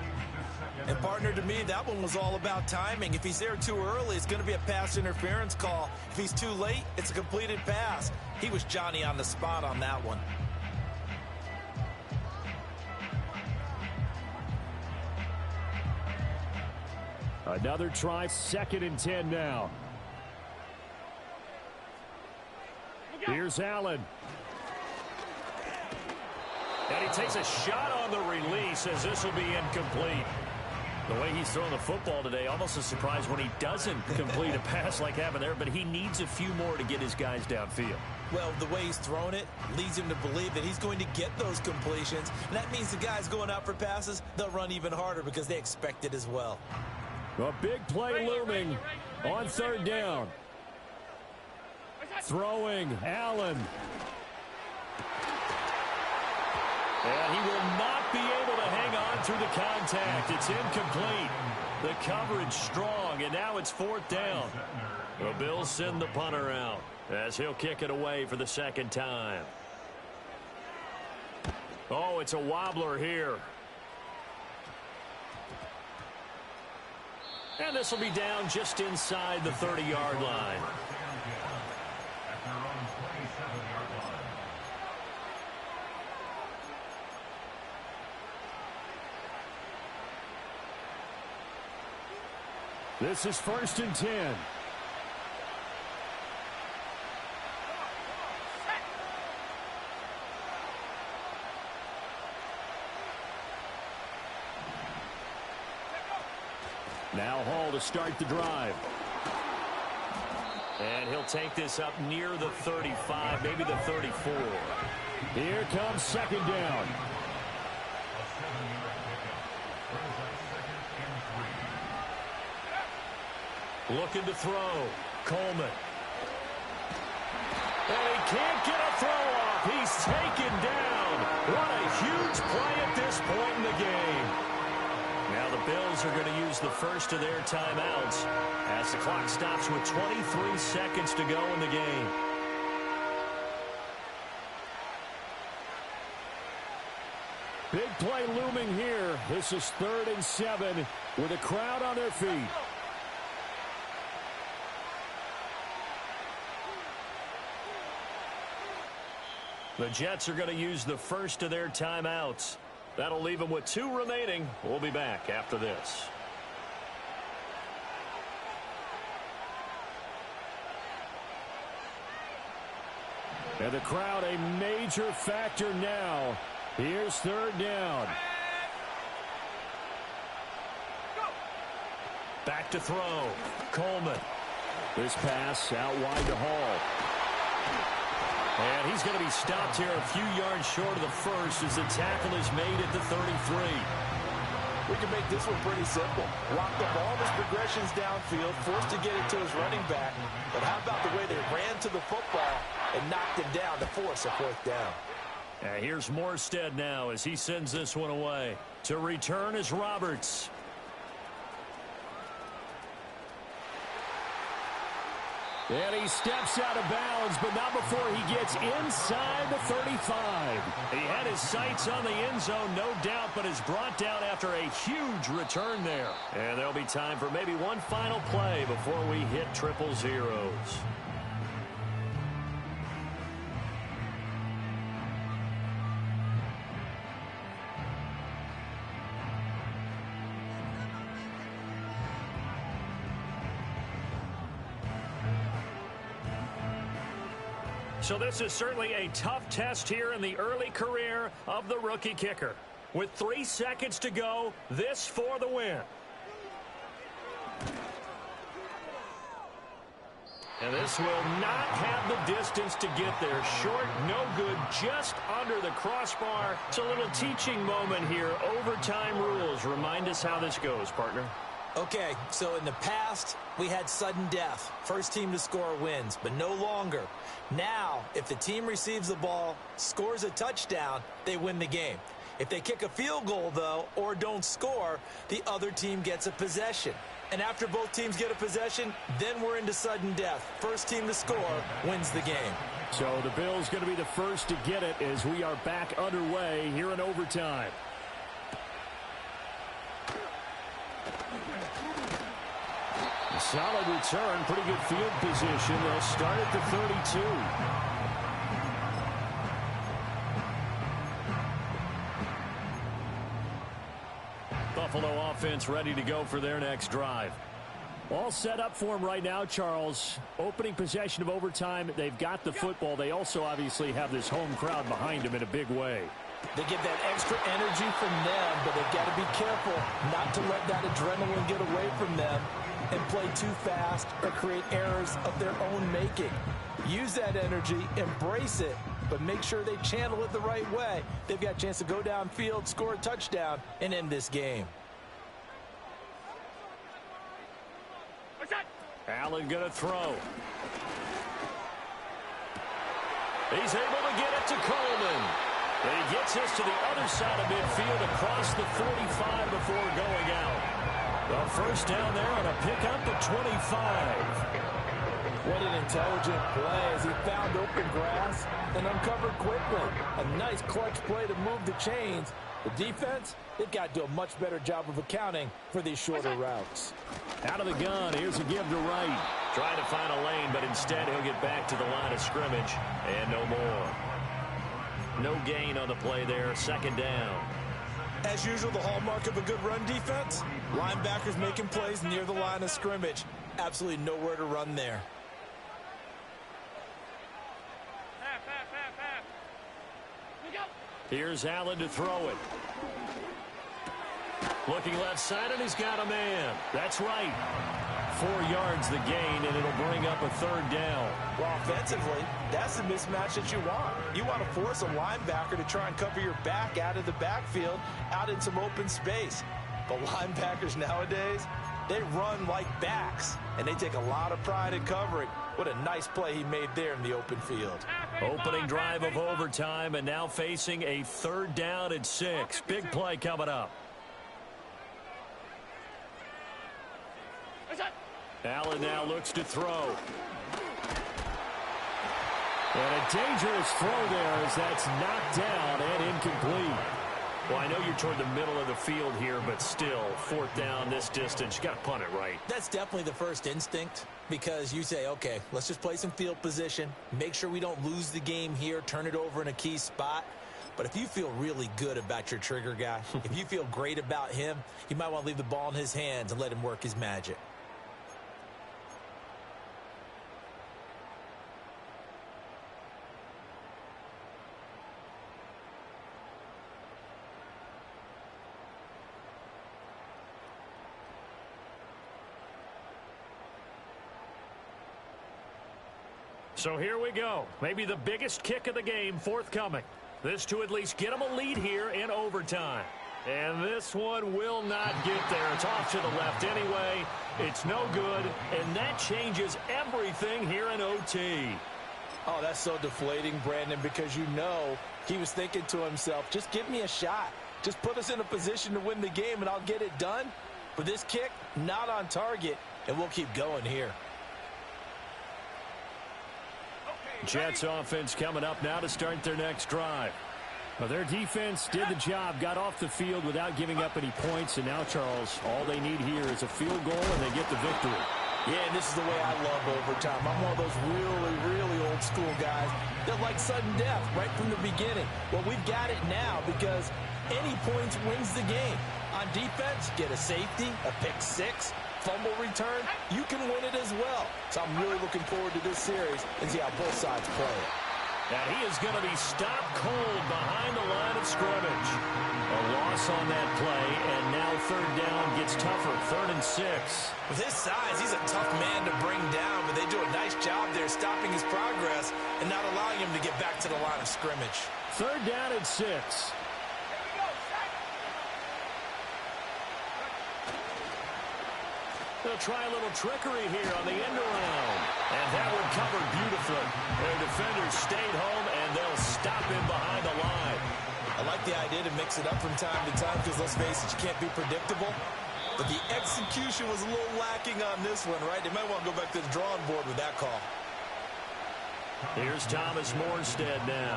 [SPEAKER 1] And partner, to me, that one was all about timing. If he's there too early, it's going to be a pass interference call. If he's too late, it's a completed pass. He was Johnny on the spot on that one.
[SPEAKER 2] Another try, 2nd and 10 now. Here's Allen.
[SPEAKER 3] And he takes a shot on the release as this will be incomplete. The way he's throwing the football today, almost a surprise when he doesn't complete a pass like happened there, but he needs a few more to get his guys downfield.
[SPEAKER 1] Well, the way he's thrown it leads him to believe that he's going to get those completions. And that means the guys going out for passes, they'll run even harder because they expect it as well.
[SPEAKER 2] A big play looming on third down. Throwing, Allen.
[SPEAKER 3] And he will not be able to hang on through the contact. It's incomplete. The coverage strong, and now it's fourth down. The Bills send the punter out as he'll kick it away for the second time. Oh, it's a wobbler here. And this will be down just inside the 30-yard line.
[SPEAKER 2] This is 1st and 10. Now Hall to start the drive.
[SPEAKER 3] And he'll take this up near the 35, maybe the 34.
[SPEAKER 2] Here comes second down.
[SPEAKER 3] Looking to throw. Coleman. And he can't get a throw off. He's taken down. What a huge play at this point in the game. Now the Bills are going to use the first of their timeouts as the clock stops with 23 seconds to go in the game.
[SPEAKER 2] Big play looming here. This is 3rd and 7 with a crowd on their feet.
[SPEAKER 3] The Jets are going to use the first of their timeouts. That'll leave them with 2 remaining. We'll be back after this.
[SPEAKER 2] And the crowd a major factor now. Here's 3rd down.
[SPEAKER 3] Back to throw. Coleman.
[SPEAKER 2] This pass out wide to Hall.
[SPEAKER 3] And he's going to be stopped here a few yards short of the first as the tackle is made at the 33.
[SPEAKER 1] We can make this one pretty simple. Lock up all his progressions downfield, forced to get it to his running back. But how about the way they ran to the football and knocked him down to force a fourth down?
[SPEAKER 3] And here's Morstead now as he sends this one away. To return is Roberts.
[SPEAKER 2] And he steps out of bounds, but not before he gets inside the 35.
[SPEAKER 3] He had his sights on the end zone, no doubt, but is brought down after a huge return there. And there'll be time for maybe one final play before we hit triple zeros. So this is certainly a tough test here in the early career of the rookie kicker. With 3 seconds to go, this for the win. And this will not have the distance to get there. Short, no good, just under the crossbar. It's a little teaching moment here. Overtime rules. Remind us how this goes, partner.
[SPEAKER 1] Okay, so in the past, we had sudden death. First team to score wins, but no longer. Now, if the team receives the ball, scores a touchdown, they win the game. If they kick a field goal, though, or don't score, the other team gets a possession. And after both teams get a possession, then we're into sudden death. First team to score wins the game.
[SPEAKER 2] So the Bills going to be the first to get it as we are back underway here in overtime. Solid return, pretty good field position. They'll start at the 32.
[SPEAKER 3] Buffalo offense ready to go for their next drive.
[SPEAKER 2] All set up for them right now, Charles. Opening possession of overtime. They've got the football. They also obviously have this home crowd behind them in a big way.
[SPEAKER 1] They get that extra energy from them, but they've got to be careful not to let that adrenaline get away from them and play too fast or create errors of their own making. Use that energy, embrace it, but make sure they channel it the right way. They've got a chance to go downfield, score a touchdown, and end this game.
[SPEAKER 3] Allen going to throw. He's able to get it to Coleman. And he gets this to the other side of midfield across the 45 before going out. The first down there on a pickup at 25.
[SPEAKER 1] What an intelligent play as he found open grass and uncovered quickly. A nice clutch play to move the chains. The defense, they've got to do a much better job of accounting for these shorter routes.
[SPEAKER 3] Out of the gun, here's a give to Wright. Trying to find a lane, but instead he'll get back to the line of scrimmage. And no more. No gain on the play there, second down.
[SPEAKER 1] As usual, the hallmark of a good run defense, linebackers making plays near the line of scrimmage. Absolutely nowhere to run there.
[SPEAKER 3] Here's Allen to throw it. Looking left side, and he's got a man. That's right. 4 yards the gain, and it'll bring up a third down.
[SPEAKER 1] Well, offensively, that's the mismatch that you want. You want to force a linebacker to try and cover your back out of the backfield, out in some open space. But linebackers nowadays, they run like backs, and they take a lot of pride in covering. What a nice play he made there in the open field.
[SPEAKER 3] Opening drive of overtime, and now facing a third down and 6. Big play coming up. Allen now looks to throw. And a dangerous throw there as that's knocked down and incomplete. Well, I know you're toward the middle of the field here, but still, fourth down this distance, you got to punt it right.
[SPEAKER 1] That's definitely the first instinct because you say, okay, let's just play some field position, make sure we don't lose the game here, turn it over in a key spot. But if you feel really good about your trigger guy, if you feel great about him, you might want to leave the ball in his hands and let him work his magic.
[SPEAKER 3] So here we go. Maybe the biggest kick of the game forthcoming. This to at least get them a lead here in overtime. And this one will not get there. It's off to the left anyway. It's no good. And that changes everything here in OT.
[SPEAKER 1] Oh, that's so deflating, Brandon, because you know he was thinking to himself, just give me a shot. Just put us in a position to win the game and I'll get it done. But this kick, not on target, and we'll keep going here.
[SPEAKER 3] Jets offense coming up now to start their next drive.
[SPEAKER 2] Well, their defense did the job, got off the field without giving up any points, and now, Charles, all they need here is a field goal, and they get the victory.
[SPEAKER 1] Yeah, and this is the way I love overtime. I'm one of those really, really old school guys that like sudden death right from the beginning. Well, we've got it now because any points wins the game. On defense, get a safety, a pick six, fumble return, you can win it as well. So I'm really looking forward to this series and see how both sides play it.
[SPEAKER 3] And he is going to be stopped cold behind the line of scrimmage. A loss on that play, and now third down gets tougher, 3rd and 6.
[SPEAKER 1] With his size, he's a tough man to bring down, but they do a nice job there stopping his progress and not allowing him to get back to the line of scrimmage.
[SPEAKER 2] 3rd down and 6.
[SPEAKER 3] They'll try a little trickery here on the end around. And that one covered beautifully. Their defenders stayed home, and they'll stop him behind the line.
[SPEAKER 1] I like the idea to mix it up from time to time because, let's face it, you can't be predictable. But the execution was a little lacking on this one, right? They might want to go back to the drawing board with that call.
[SPEAKER 3] Here's Thomas Morstead now.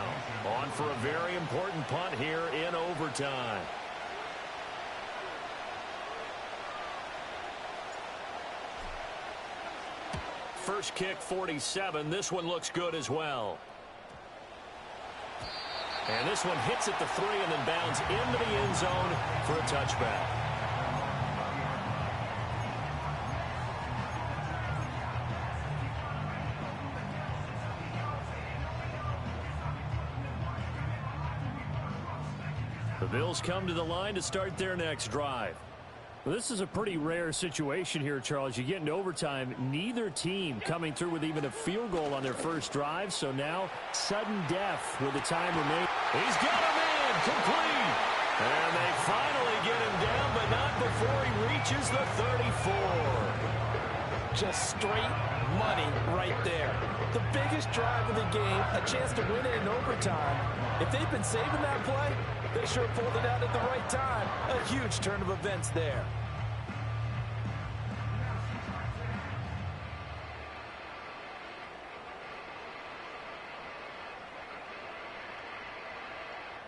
[SPEAKER 3] On for a very important punt here in overtime. First kick, 47. This one looks good as well. And this one hits at the 3 and then bounds into the end zone for a touchback. Bills come to the line to start their next drive.
[SPEAKER 2] Well, this is a pretty rare situation here, Charles. You get into overtime, neither team coming through with even a field goal on their first drive. So now, sudden death with the time remaining.
[SPEAKER 3] He's got a man complete. And they finally get him down, but not before he reaches the 34.
[SPEAKER 1] Just straight money right there. The biggest drive of the game, a chance to win it in overtime. If they've been saving that play, they sure pulled it out at the right time. A huge turn of events there.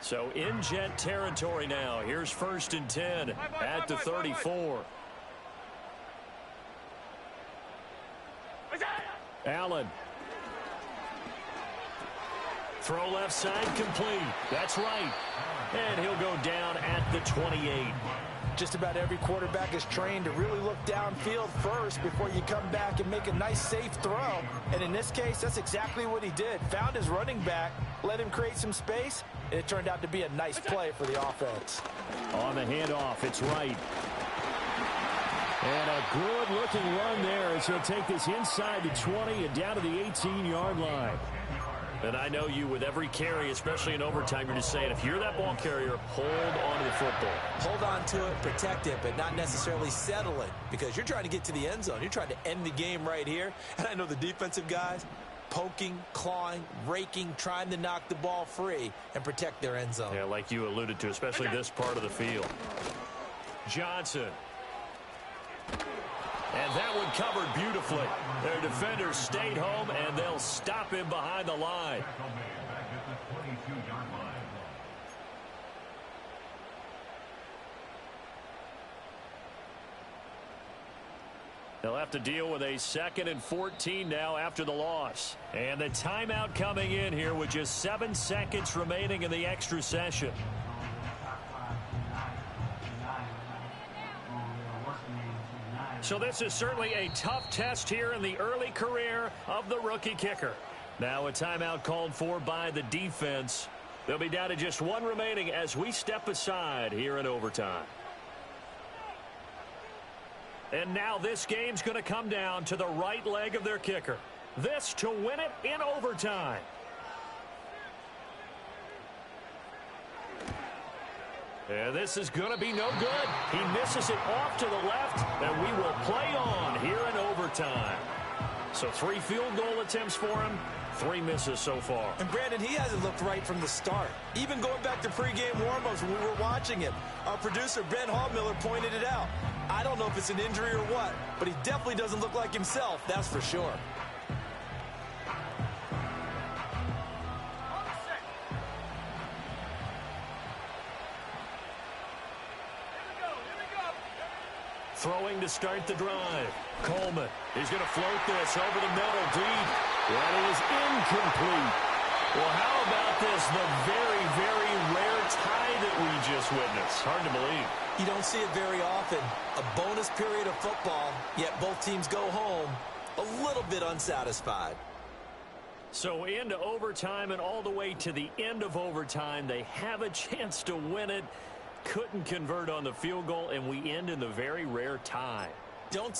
[SPEAKER 3] So in Jet territory now. Here's 1st and 10 at the 34. Allen. Throw left side complete. That's right. And he'll go down at the 28.
[SPEAKER 1] Just about every quarterback is trained to really look downfield first before you come back and make a nice, safe throw. And in this case, that's exactly what he did. Found his running back, let him create some space, and it turned out to be a nice play for the offense.
[SPEAKER 2] On the handoff, it's right. And a good-looking run there as he'll take this inside the 20 and down to the 18-yard line.
[SPEAKER 3] And I know you, with every carry, especially in overtime, you're just saying, if you're that ball carrier, hold on to the football.
[SPEAKER 1] Hold on to it, protect it, but not necessarily settle it, because you're trying to get to the end zone. You're trying to end the game right here. And I know the defensive guys poking, clawing, raking, trying to knock the ball free and protect their end zone.
[SPEAKER 3] Yeah, like you alluded to, especially this part of the field. Johnson. And that one covered beautifully. Their defenders stayed home, and they'll stop him behind the line. They'll have to deal with a 2nd and 14 now after the loss. And the timeout coming in here with just 7 seconds remaining in the extra session. So this is certainly a tough test here in the early career of the rookie kicker. Now a timeout called for by the defense. They'll be down to just 1 remaining as we step aside here in overtime. And now this game's going to come down to the right leg of their kicker. This to win it in overtime. And this is going to be no good. He misses it off to the left, and we will play on here in overtime. So 3 field goal attempts for him, 3 misses so far.
[SPEAKER 1] And Brandon, he hasn't looked right from the start. Even going back to pregame warm-ups when we were watching him, our producer Ben Hallmiller pointed it out. I don't know if it's an injury or what, but he definitely doesn't look like himself, that's for sure.
[SPEAKER 3] Throwing to start the drive. Coleman. He's going to float this over the middle deep. And it is incomplete. Well, how about this? The very, very rare tie that we just witnessed. Hard to believe.
[SPEAKER 1] You don't see it very often. A bonus period of football, yet both teams go home a little bit unsatisfied.
[SPEAKER 3] So into overtime and all the way to the end of overtime, they have a chance to win it. Couldn't convert on the field goal, and we end in the very rare tie.
[SPEAKER 1] Don't